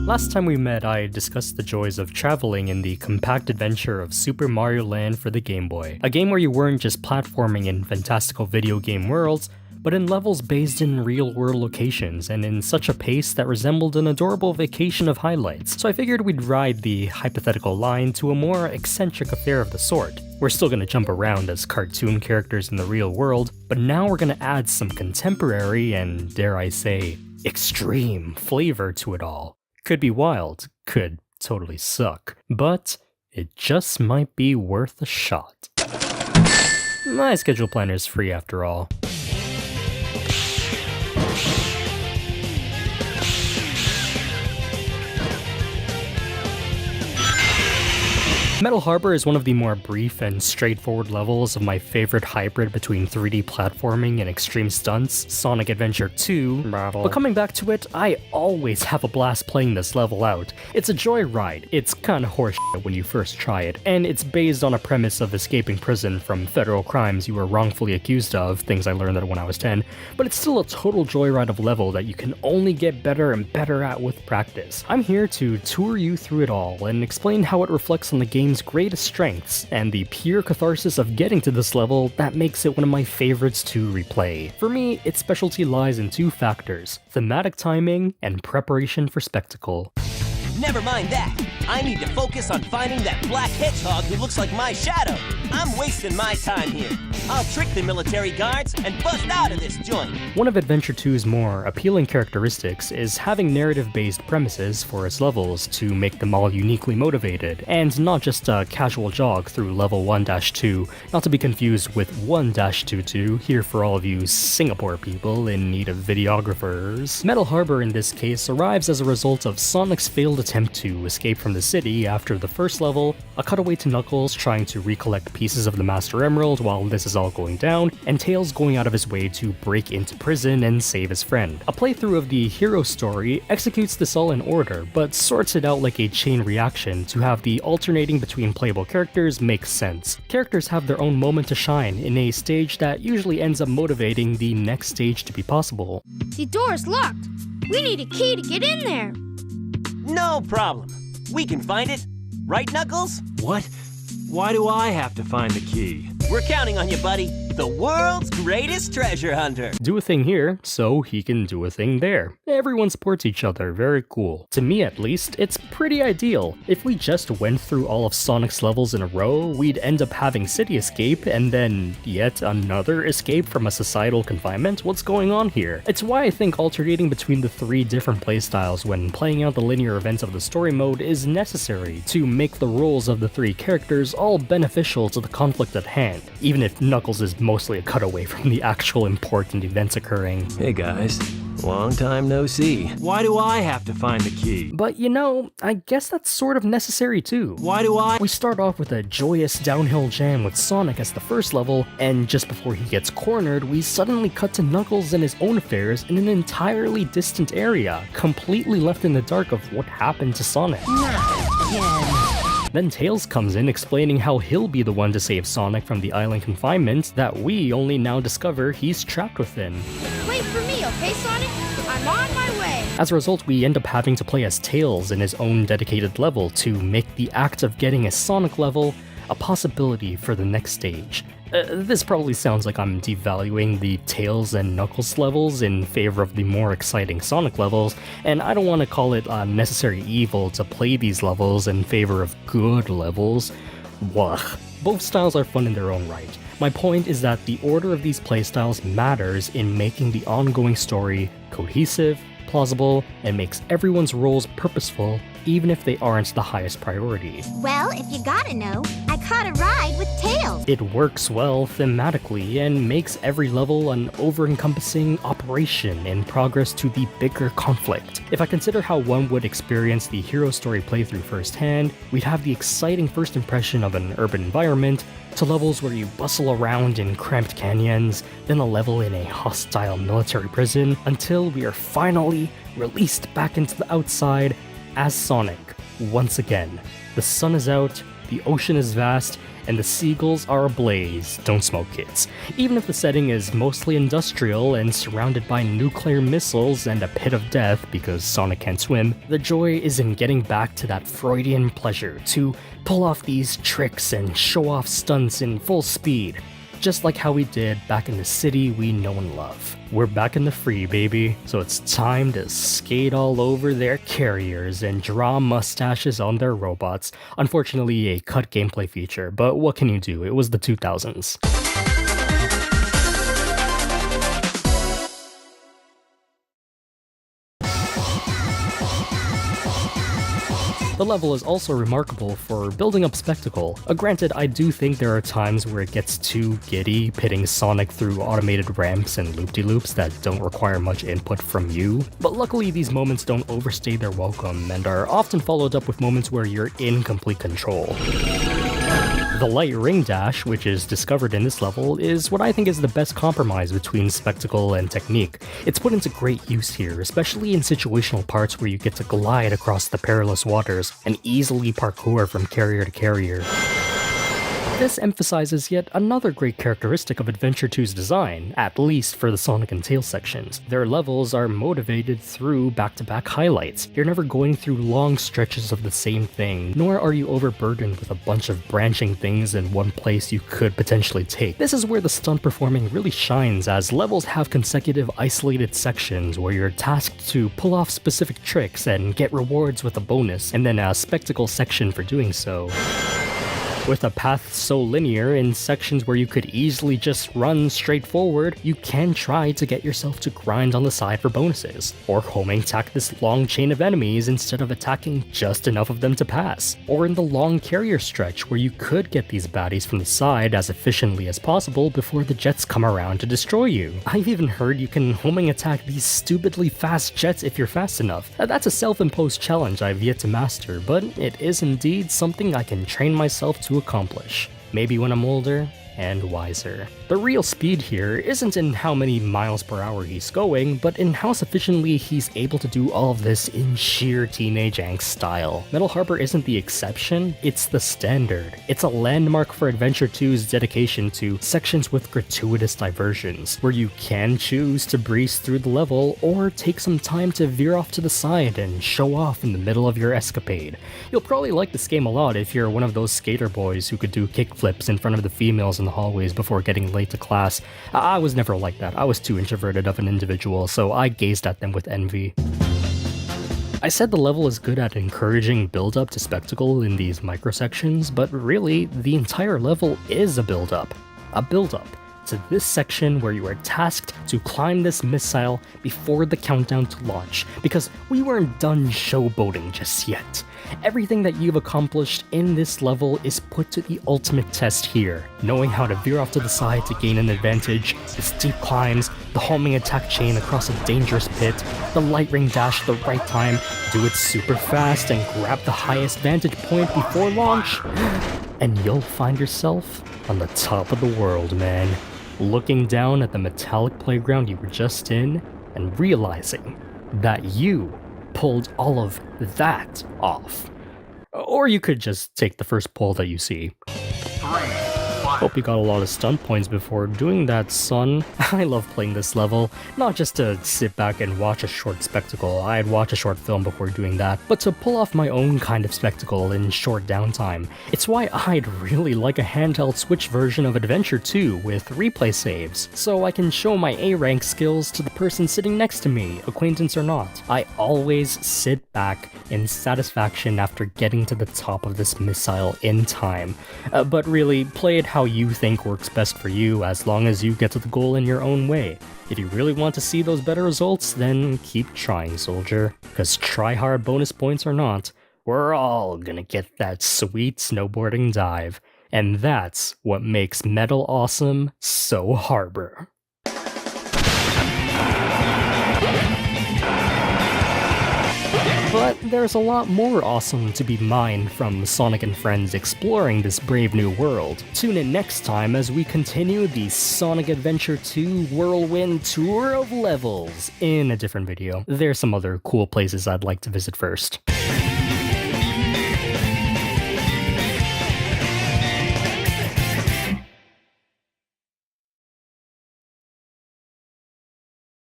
Last time we met, I discussed the joys of traveling in the compact adventure of Super Mario Land for the Game Boy. A game where you weren't just platforming in fantastical video game worlds, but in levels based in real-world locations and in such a pace that resembled an adorable vacation of highlights. So I figured we'd ride the hypothetical line to a more eccentric affair of the sort. We're still gonna jump around as cartoon characters in the real world, but now we're gonna add some contemporary and, dare I say, extreme flavor to it all. Could be wild, could totally suck, but it just might be worth a shot. My schedule planner is free after all. Metal Harbor is one of the more brief and straightforward levels of my favorite hybrid between 3D platforming and extreme stunts, Sonic Adventure 2. But coming back to it, I always have a blast playing this level out. It's a joyride, it's kinda horseshit when you first try it, and it's based on a premise of escaping prison from federal crimes you were wrongfully accused of, things I learned that when I was 10, but it's still a total joyride of level that you can only get better and better at with practice. I'm here to tour you through it all and explain how it reflects on the game's greatest strengths and the pure catharsis of getting to this level that makes it one of my favorites to replay. For me, its specialty lies in two factors: thematic timing and preparation for spectacle. Never mind that. I need to focus on finding that black hedgehog who looks like my shadow. I'm wasting my time here. I'll trick the military guards and bust out of this joint. One of Adventure 2's more appealing characteristics is having narrative-based premises for its levels to make them all uniquely motivated, and not just a casual jog through level 1-2, not to be confused with 1-22, here for all of you Singapore people in need of videographers. Metal Harbor in this case arrives as a result of Sonic's failed attempt to escape from the city after the first level, a cutaway to Knuckles trying to recollect pieces of the Master Emerald while this is all going down, and Tails going out of his way to break into prison and save his friend. A playthrough of the hero story executes this all in order, but sorts it out like a chain reaction to have the alternating between playable characters make sense. Characters have their own moment to shine in a stage that usually ends up motivating the next stage to be possible. The door is locked. We need a key to get in there. No problem. We can find it. Right, Knuckles? What? Why do I have to find the key? We're counting on you, buddy. The world's greatest treasure hunter. Do a thing here, so he can do a thing there. Everyone supports each other, very cool. To me at least, it's pretty ideal. If we just went through all of Sonic's levels in a row, we'd end up having City Escape and then yet another escape from a societal confinement. What's going on here? It's why I think alternating between the three different playstyles when playing out the linear events of the story mode is necessary to make the roles of the three characters all beneficial to the conflict at hand, even if Knuckles is mostly a cutaway from the actual important events occurring. Hey guys, long time no see. Why do I have to find the key? But you know, I guess that's sort of necessary too. Why do I? We start off with a joyous downhill jam with Sonic as the first level, and just before he gets cornered, we suddenly cut to Knuckles and his own affairs in an entirely distant area, completely left in the dark of what happened to Sonic. Then Tails comes in explaining how he'll be the one to save Sonic from the island confinement that we only now discover he's trapped within. Wait for me, okay, Sonic? I'm on my way. As a result, we end up having to play as Tails in his own dedicated level to make the act of getting a Sonic level a possibility for the next stage. This probably sounds like I'm devaluing the Tails and Knuckles levels in favor of the more exciting Sonic levels, and I don't want to call it a necessary evil to play these levels in favor of good levels. Wugh. Both styles are fun in their own right. My point is that the order of these playstyles matters in making the ongoing story cohesive, plausible, and makes everyone's roles purposeful, even if they aren't the highest priority. Well, if you gotta know, I caught a ride with Tails. It works well thematically and makes every level an over-encompassing operation in progress to the bigger conflict. If I consider how one would experience the hero story playthrough firsthand, we'd have the exciting first impression of an urban environment, to levels where you bustle around in cramped canyons, then a level in a hostile military prison, until we are finally released back into the outside as Sonic once again. The sun is out, the ocean is vast, and the seagulls are ablaze. Don't smoke, kids. Even if the setting is mostly industrial and surrounded by nuclear missiles and a pit of death because Sonic can't swim, the joy is in getting back to that Freudian pleasure to pull off these tricks and show off stunts in full speed. Just like how we did back in the city we know and love. We're back in the free, baby, so it's time to skate all over their carriers and draw mustaches on their robots. Unfortunately, a cut gameplay feature, but what can you do? It was the 2000s. The level is also remarkable for building up spectacle. Granted, I do think there are times where it gets too giddy, pitting Sonic through automated ramps and loop-de-loops that don't require much input from you, but luckily these moments don't overstay their welcome and are often followed up with moments where you're in complete control. The light ring dash, which is discovered in this level, is what I think is the best compromise between spectacle and technique. It's put into great use here, especially in situational parts where you get to glide across the perilous waters and easily parkour from carrier to carrier. This emphasizes yet another great characteristic of Adventure 2's design, at least for the Sonic and Tails sections. Their levels are motivated through back-to-back highlights. You're never going through long stretches of the same thing, nor are you overburdened with a bunch of branching things in one place you could potentially take. This is where the stunt performing really shines, as levels have consecutive isolated sections where you're tasked to pull off specific tricks and get rewards with a bonus, and then a spectacle section for doing so. With a path so linear in sections where you could easily just run straight forward, you can try to get yourself to grind on the side for bonuses, or homing attack this long chain of enemies instead of attacking just enough of them to pass, or in the long carrier stretch where you could get these baddies from the side as efficiently as possible before the jets come around to destroy you. I've even heard you can homing attack these stupidly fast jets if you're fast enough. That's a self-imposed challenge I've yet to master, but it is indeed something I can train myself to accomplish. Maybe when I'm older and wiser. The real speed here isn't in how many miles per hour he's going, but in how sufficiently he's able to do all of this in sheer teenage angst style. Metal Harbor isn't the exception, it's the standard. It's a landmark for Adventure 2's dedication to sections with gratuitous diversions, where you can choose to breeze through the level or take some time to veer off to the side and show off in the middle of your escapade. You'll probably like this game a lot if you're one of those skater boys who could do kickflips in front of the females in the hallways before getting late to class. I was never like that. I was too introverted of an individual, so I gazed at them with envy. I said the level is good at encouraging build-up to spectacle in these microsections, but really, the entire level is a build-up. A build-up to this section where you are tasked to climb this missile before the countdown to launch, because we weren't done showboating just yet. Everything that you've accomplished in this level is put to the ultimate test here. Knowing how to veer off to the side to gain an advantage, the steep climbs, the homing attack chain across a dangerous pit, the light ring dash at the right time, do it super fast and grab the highest vantage point before launch, and you'll find yourself on the top of the world, man. Looking down at the metallic playground you were just in and realizing that you pulled all of that off. Or you could just take the first pull that you see. Hope you got a lot of stunt points before doing that, son. I love playing this level, not just to sit back and watch a short spectacle, I'd watch a short film before doing that, but to pull off my own kind of spectacle in short downtime. It's why I'd really like a handheld Switch version of Adventure 2 with replay saves, so I can show my A-rank skills to the person sitting next to me, acquaintance or not. I always sit back in satisfaction after getting to the top of this missile in time, but really, play it how you think works best for you as long as you get to the goal in your own way. If you really want to see those better results, then keep trying, soldier. Cause try hard bonus points or not, we're all gonna get that sweet snowboarding dive. And that's what makes Metal awesome so Harbor. But there's a lot more awesome to be mined from Sonic and Friends exploring this brave new world. Tune in next time as we continue the Sonic Adventure 2 Whirlwind Tour of Levels in a different video. There's some other cool places I'd like to visit first.